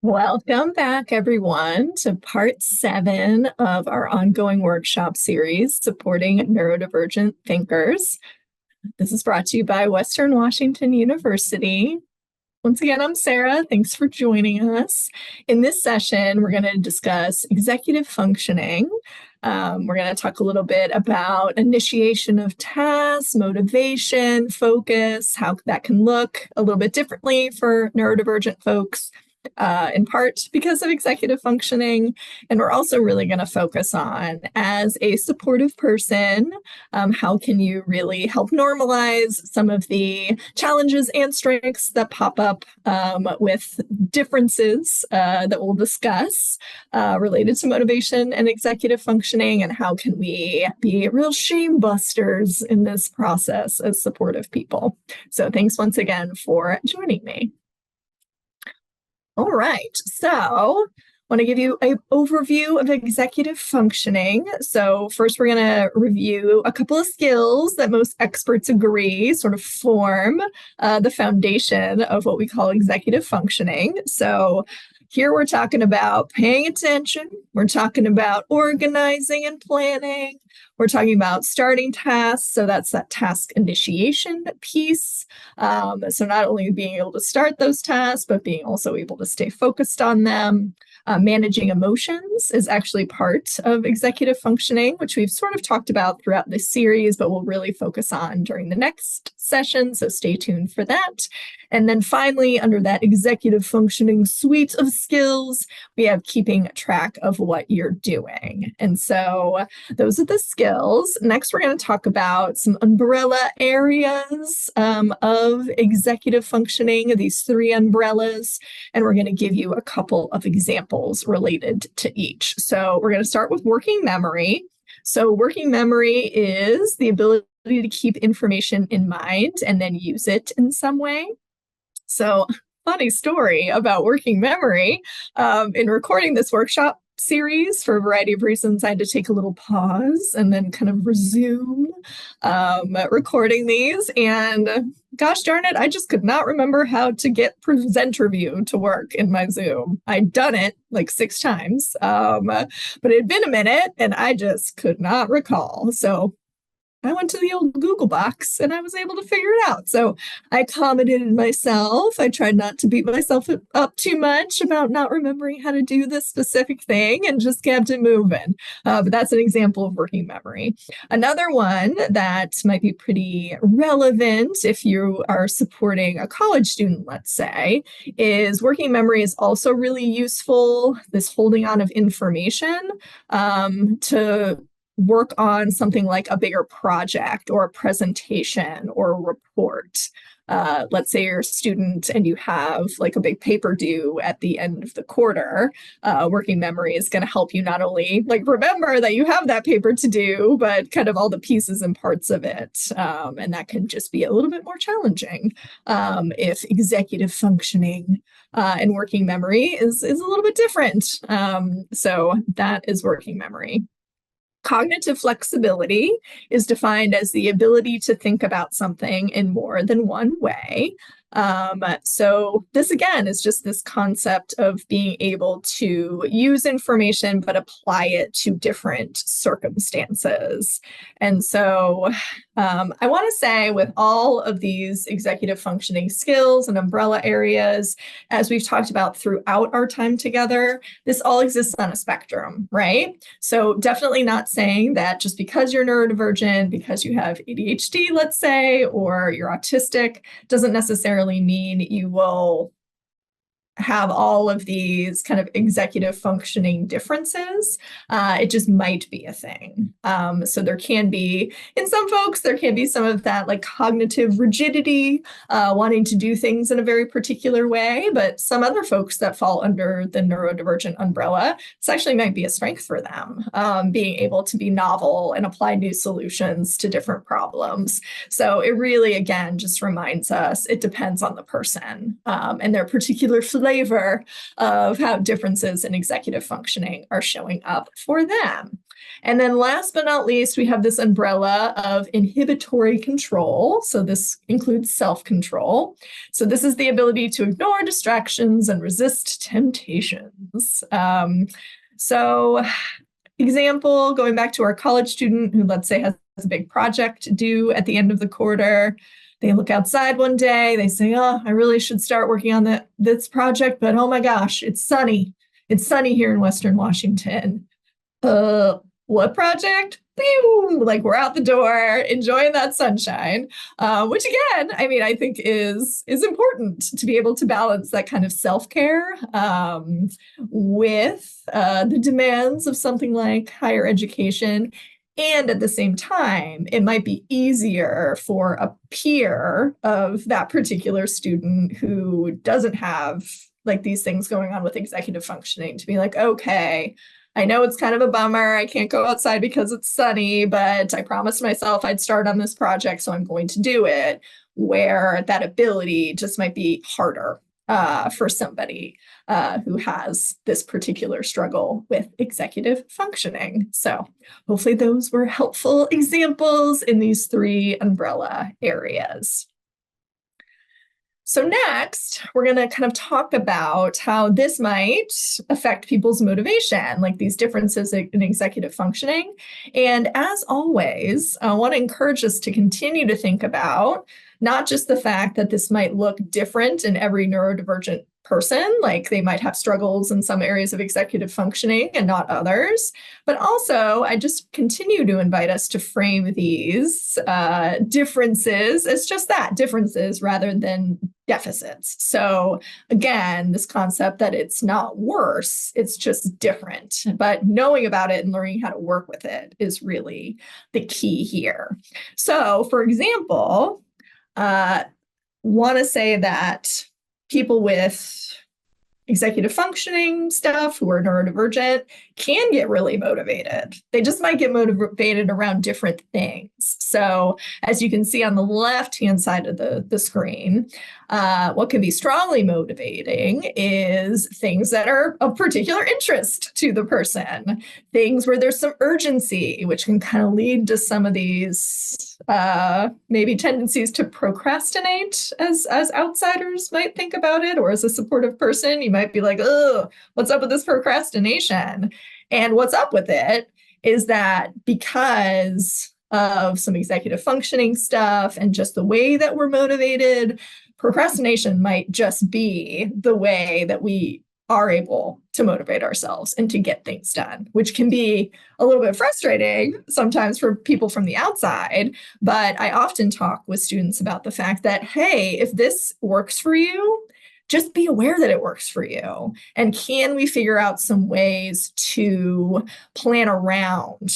Welcome back, everyone, to part 7 of our ongoing workshop series, Supporting Neurodivergent Thinkers. This is brought to you by Western Washington University. Once again, I'm Sarah. Thanks for joining us. In this session, we're going to discuss executive functioning. We're going to talk a little bit about initiation of tasks, motivation, focus, how that can look a little bit differently for neurodivergent folks. In part because of executive functioning. And we're also really going to focus on, as a supportive person, how can you really help normalize some of the challenges and strengths that pop up with differences that we'll discuss related to motivation and executive functioning, and how can we be real shame busters in this process as supportive people. So thanks once again for joining me. All right, so I want to give you an overview of executive functioning. So first, we're going to review a couple of skills that most experts agree sort of form the foundation of what we call executive functioning. So here we're talking about paying attention. We're talking about organizing and planning. We're talking about starting tasks. So that's that task initiation piece. So not only being able to start those tasks, but being also able to stay focused on them. Managing emotions is actually part of executive functioning, which we've sort of talked about throughout this series, but we'll really focus on during the next session. So stay tuned for that. And then finally, under that executive functioning suite of skills, we have keeping track of what you're doing. And so those are the skills. Next, we're going to talk about some umbrella areas of executive functioning, these 3 umbrellas, and we're going to give you a couple of examples related to each. So we're going to start with working memory. So working memory is the ability to keep information in mind and then use it in some way. So, funny story about working memory. In recording this workshop series, for a variety of reasons, I had to take a little pause and then kind of resume recording these. And gosh darn it, I just could not remember how to get presenter view to work in my Zoom. I'd done it like 6 times, but it had been a minute and I just could not recall. So I went to the old Google box and I was able to figure it out. So I accommodated myself. I tried not to beat myself up too much about not remembering how to do this specific thing and just kept it moving. But that's an example of working memory. Another one that might be pretty relevant if you are supporting a college student, let's say, is working memory is also really useful, this holding on of information to work on something like a bigger project or a presentation or a report. Let's say you're a student and you have like a big paper due at the end of the quarter. Working memory is going to help you not only like remember that you have that paper to do, but kind of all the pieces and parts of it. And that can just be a little bit more challenging if executive functioning and working memory is a little bit different. So that is working memory. Cognitive flexibility is defined as the ability to think about something in more than one way. So this again is just this concept of being able to use information but apply it to different circumstances. And so I want to say with all of these executive functioning skills and umbrella areas, as we've talked about throughout our time together, this all exists on a spectrum, right? So definitely not saying that just because you're neurodivergent, because you have ADHD, let's say, or you're autistic, doesn't necessarily mean you will have all of these kind of executive functioning differences. It just might be a thing. So there can be, in some folks, there can be some of that like cognitive rigidity, wanting to do things in a very particular way, but some other folks that fall under the neurodivergent umbrella, this actually might be a strength for them, being able to be novel and apply new solutions to different problems. So it really, again, just reminds us it depends on the person and their particular flavor of how differences in executive functioning are showing up for them. And then last but not least, we have this umbrella of inhibitory control. So this includes self-control. So this is the ability to ignore distractions and resist temptations. So example, going back to our college student who, let's say, has a big project due at the end of the quarter. They look outside one day, they say, oh, I really should start working on this project, but oh my gosh, it's sunny. It's sunny here in Western Washington. What project? Pew! Like we're out the door, enjoying that sunshine, which again, I mean, I think is important to be able to balance that kind of self-care with the demands of something like higher education. And at the same time, it might be easier for a peer of that particular student who doesn't have like these things going on with executive functioning to be like, okay, I know it's kind of a bummer. I can't go outside because it's sunny, but I promised myself I'd start on this project, so I'm going to do it, where that ability just might be harder for somebody who has this particular struggle with executive functioning. So hopefully those were helpful examples in these three umbrella areas. So next, we're going to kind of talk about how this might affect people's motivation, like these differences in executive functioning. And as always, I want to encourage us to continue to think about not just the fact that this might look different in every neurodivergent person, like they might have struggles in some areas of executive functioning and not others, but also I just continue to invite us to frame these differences as just that, differences rather than deficits. So again, this concept that it's not worse, it's just different, but knowing about it and learning how to work with it is really the key here. So for example, want to say that people with executive functioning stuff who are neurodivergent can get really motivated. They just might get motivated around different things. So as you can see on the left-hand side of the screen, what can be strongly motivating is things that are of particular interest to the person, things where there's some urgency, which can kind of lead to some of these maybe tendencies to procrastinate as outsiders might think about it, or as a supportive person, you might be like, oh, what's up with this procrastination? And what's up with it is that because of some executive functioning stuff and just the way that we're motivated, procrastination might just be the way that we are able to motivate ourselves and to get things done, which can be a little bit frustrating sometimes for people from the outside. But I often talk with students about the fact that, hey, if this works for you, just be aware that it works for you. And can we figure out some ways to plan around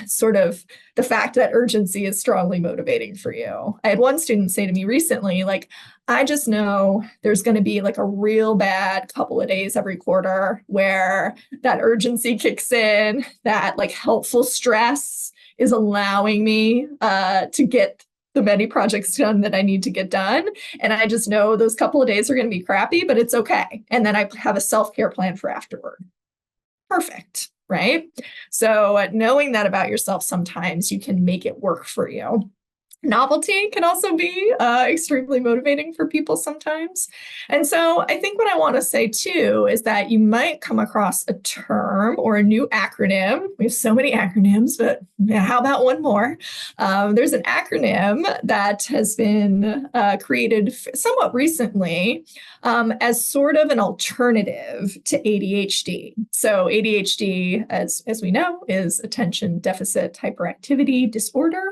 sort of the fact that urgency is strongly motivating for you? I had one student say to me recently, like, I just know there's going to be like a real bad couple of days every quarter where that urgency kicks in, that like helpful stress is allowing me to get the many projects done that I need to get done. And I just know those couple of days are going to be crappy, but it's okay. And then I have a self-care plan for afterward. Perfect, right? So knowing that about yourself, sometimes you can make it work for you. Novelty can also be extremely motivating for people sometimes. And so I think what I want to say too is that you might come across a term or a new acronym. We have so many acronyms, but how about one more? There's an acronym that has been created somewhat recently as sort of an alternative to ADHD. So ADHD, as we know, is attention deficit hyperactivity disorder.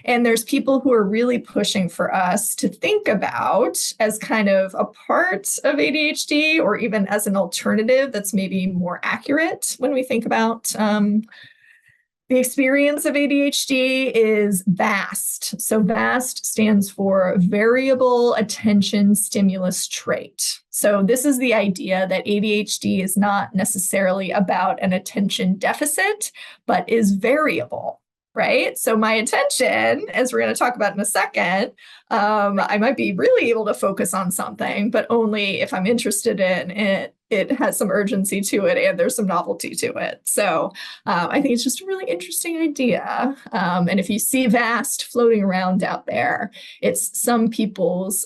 And there's people who are really pushing for us to think about as kind of a part of ADHD, or even as an alternative that's maybe more accurate when we think about the experience of ADHD is VAST. So VAST stands for Variable Attention Stimulus Trait. So this is the idea that ADHD is not necessarily about an attention deficit, but is variable. right? So my attention, as we're going to talk about in a second, I might be really able to focus on something, but only if I'm interested in it. It has some urgency to it and there's some novelty to it. So I think it's just a really interesting idea. And if you see VAST floating around out there, it's some people's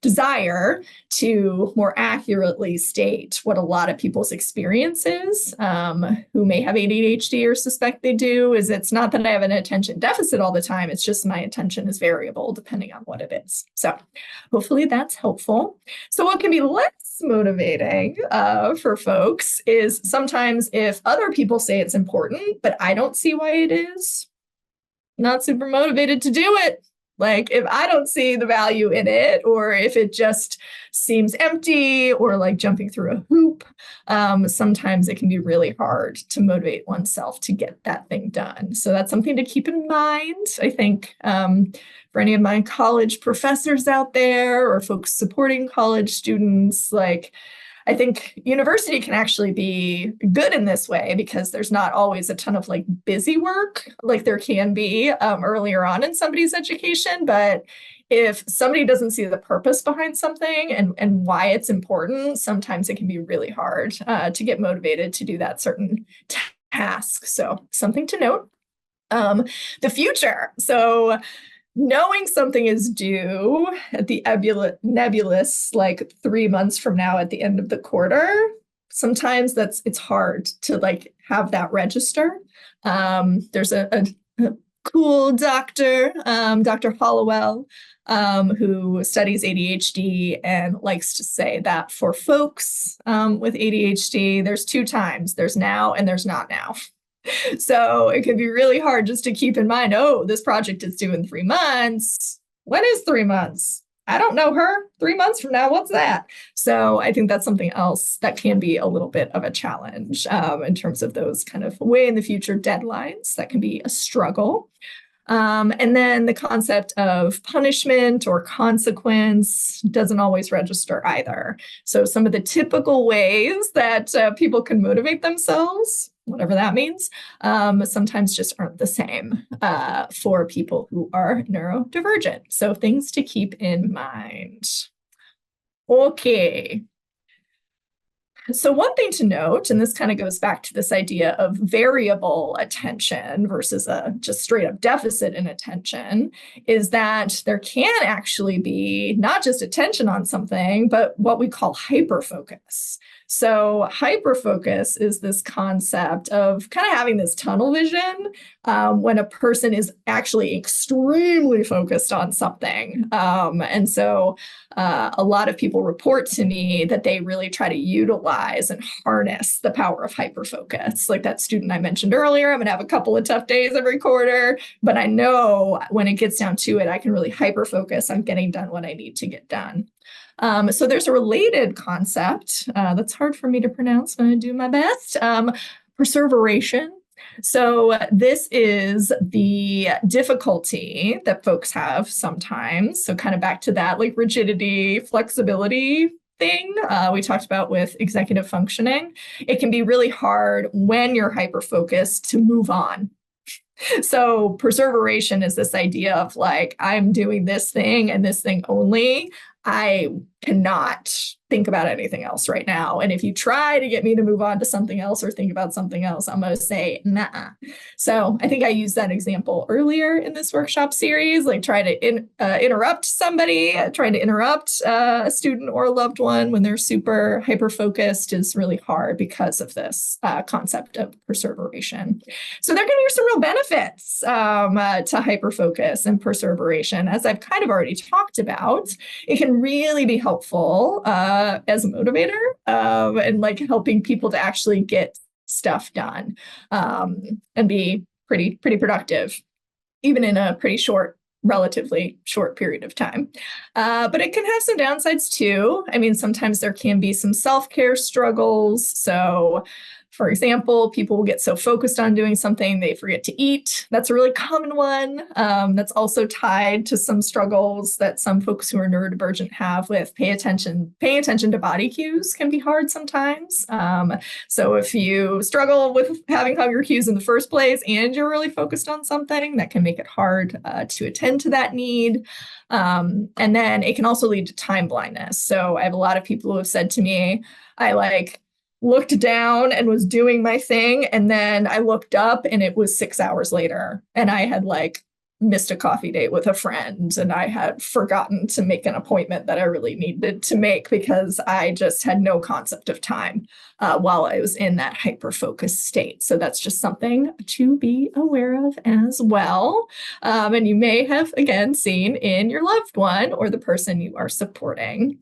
desire to more accurately state what a lot of people's experience is, who may have ADHD or suspect they do, is it's not that I have an attention deficit all the time, it's just my attention is variable depending on what it is. So hopefully that's helpful. So what can be less motivating for folks is sometimes if other people say it's important, but I don't see why it is, not super motivated to do it. Like if I don't see the value in it, or if it just seems empty or like jumping through a hoop, sometimes it can be really hard to motivate oneself to get that thing done. So that's something to keep in mind. I think for any of my college professors out there or folks supporting college students, like I think university can actually be good in this way because there's not always a ton of like busy work like there can be earlier on in somebody's education. But if somebody doesn't see the purpose behind something and why it's important, sometimes it can be really hard to get motivated to do that certain task. So something to note. The future. So knowing something is due at the nebulous, like 3 months from now at the end of the quarter, sometimes it's hard to like have that register. There's a cool doctor, Dr. Hollowell, who studies ADHD and likes to say that for folks with ADHD, there's 2 times. There's now and there's not now. So it can be really hard just to keep in mind, oh, this project is due in 3 months. When is 3 months? I don't know her. 3 months from now, what's that? So I think that's something else that can be a little bit of a challenge in terms of those kind of way in the future deadlines. That can be a struggle. And then the concept of punishment or consequence doesn't always register either. So some of the typical ways that people can motivate themselves, whatever that means, sometimes just aren't the same for people who are neurodivergent. So things to keep in mind. Okay. So one thing to note, and this kind of goes back to this idea of variable attention versus a just straight up deficit in attention, is that there can actually be not just attention on something, but what we call hyperfocus. So hyperfocus is this concept of kind of having this tunnel vision when a person is actually extremely focused on something. And so a lot of people report to me that they really try to utilize and harness the power of hyperfocus. Like that student I mentioned earlier, I'm going to have a couple of tough days every quarter, but I know when it gets down to it, I can really hyperfocus on getting done what I need to get done. So there's a related concept that's hard for me to pronounce, but I'm going to do my best. Perseveration. So this is the difficulty that folks have sometimes. So kind of back to that like rigidity, flexibility thing we talked about with executive functioning. It can be really hard when you're hyper-focused to move on. So perseveration is this idea of like, I'm doing this thing and this thing only. I cannot think about anything else right now. And if you try to get me to move on to something else or think about something else, I'm going to say, nah. So I think I used that example earlier in this workshop series, like try to interrupt somebody, trying to interrupt a student or a loved one when they're super hyper-focused is really hard because of this concept of perseveration. So there can be some real benefits to hyper-focus and perseveration. As I've kind of already talked about, it can really be helpful as a motivator and like helping people to actually get stuff done and be pretty productive, even in a pretty relatively short period of time. But it can have some downsides too. I mean, sometimes there can be some self-care struggles. So For example, people will get so focused on doing something they forget to eat. That's a really common one. That's also tied to some struggles that some folks who are neurodivergent have with paying attention to body cues can be hard sometimes. So if you struggle with having hunger cues in the first place and you're really focused on something, that can make it hard to attend to that need. And then it can also lead to time blindness. So I have a lot of people who have said to me, I looked down and was doing my thing, and then I looked up and it was 6 hours later, and I had missed a coffee date with a friend, and I had forgotten to make an appointment that I really needed to make because I just had no concept of time while I was in that hyper-focused state. So that's just something to be aware of as well. And you may have, again, seen in your loved one or the person you are supporting.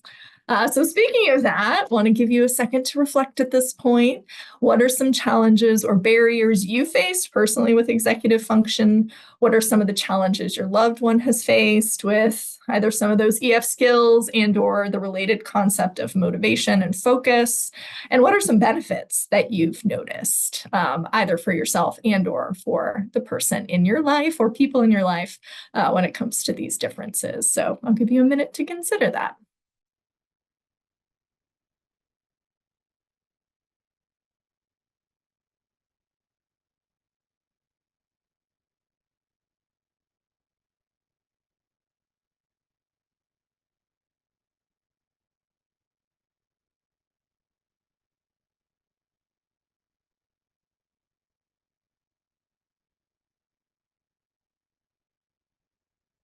So speaking of that, I want to give you a second to reflect at this point. What are some challenges or barriers you faced personally with executive function? What are some of the challenges your loved one has faced with either some of those EF skills and or the related concept of motivation and focus? And what are some benefits that you've noticed, either for yourself and or for the person in your life or people in your life when it comes to these differences? So I'll give you a minute to consider that.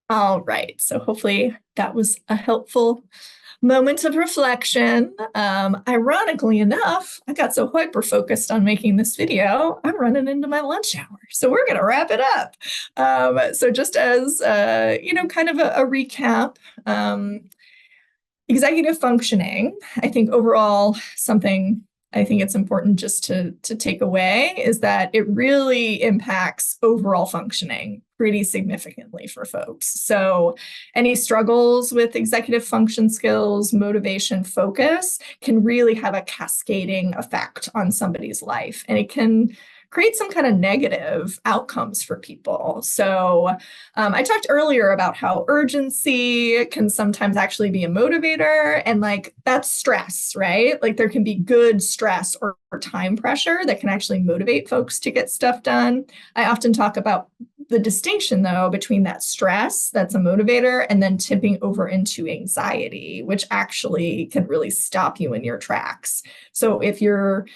All right, so hopefully that was a helpful moment of reflection. Ironically enough, I got so hyper focused on making this video, I'm running into my lunch hour. So we're going to wrap it up. So just as, kind of a recap, executive functioning, I think overall something I think it's important just to take away is that it really impacts overall functioning pretty significantly for folks. So any struggles with executive function skills, motivation, focus can really have a cascading effect on somebody's life, and it can create some kind of negative outcomes for people. So I talked earlier about how urgency can sometimes actually be a motivator, and that's stress, right? There can be good stress or time pressure that can actually motivate folks to get stuff done. I often talk about the distinction, though, between that stress that's a motivator and then tipping over into anxiety, which actually can really stop you in your tracks. So if you're,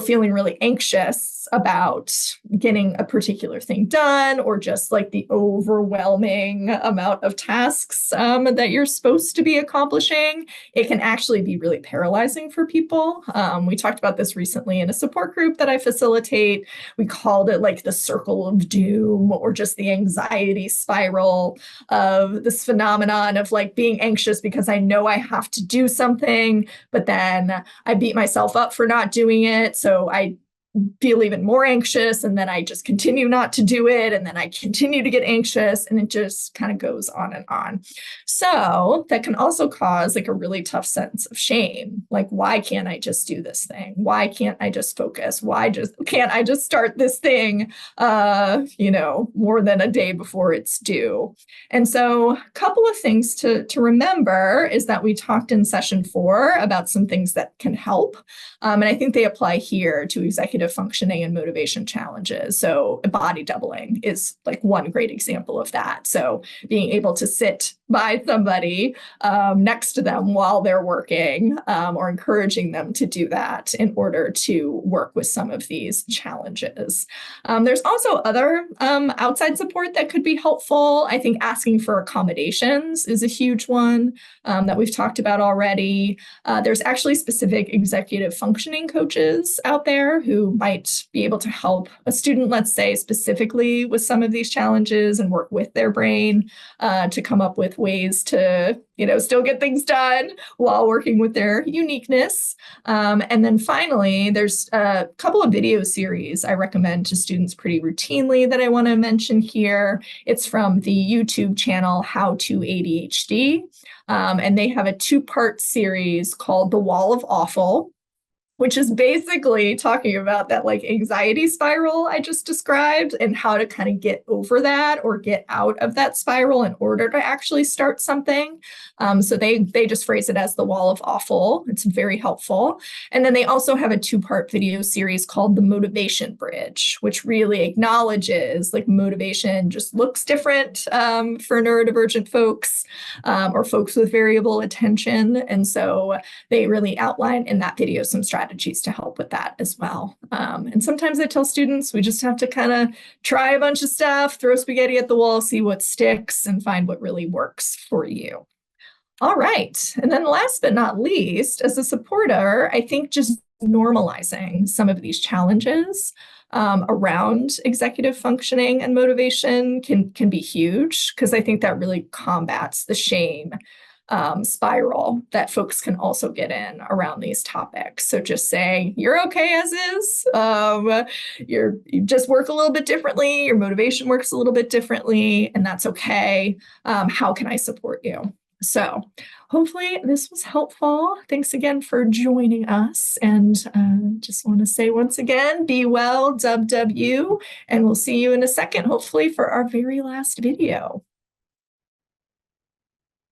feeling really anxious about getting a particular thing done, or just the overwhelming amount of tasks that you're supposed to be accomplishing, it can actually be really paralyzing for people. We talked about this recently in a support group that I facilitate. We called it the circle of doom, or just the anxiety spiral of this phenomenon of being anxious because I know I have to do something, but then I beat myself up for not doing it. So I feel even more anxious, and then I just continue not to do it, and then I continue to get anxious, and it just kind of goes on and on. So that can also cause a really tough sense of shame. Why can't I just do this thing? Why can't I just focus? Can't I just start this thing more than a day before it's due? And so a couple of things to remember is that we talked in session 4 about some things that can help, and I think they apply here to executive functioning and motivation challenges. So body doubling is one great example of that. So being able to sit by somebody next to them while they're working, or encouraging them to do that in order to work with some of these challenges. There's also other outside support that could be helpful. I think asking for accommodations is a huge one that we've talked about already. There's actually specific executive functioning coaches out there who might be able to help a student, let's say, specifically with some of these challenges and work with their brain to come up with ways to, still get things done while working with their uniqueness. And then finally, there's a couple of video series I recommend to students pretty routinely that I want to mention here. It's from the YouTube channel How to ADHD, and they have a 2-part series called The Wall of Awful, which is basically talking about that like anxiety spiral I just described and how to kind of get over that or get out of that spiral in order to actually start something. So they just phrase it as the wall of awful. It's very helpful. And then they also have a 2-part video series called The Motivation Bridge, which really acknowledges like motivation just looks different for neurodivergent folks or folks with variable attention. And so they really outline in that video some strategies to help with that as well. And sometimes I tell students we just have to kind of try a bunch of stuff, throw spaghetti at the wall, see what sticks, and find what really works for you. All right. And then last but not least, as a supporter, I think just normalizing some of these challenges around executive functioning and motivation can be huge, because I think that really combats the shame spiral that folks can also get in around these topics. So just say, you're okay as is. You just work a little bit differently. Your motivation works a little bit differently, and that's okay. How can I support you? So hopefully this was helpful. Thanks again for joining us. And just want to say once again, be well, WW, and we'll see you in a second, hopefully for our very last video.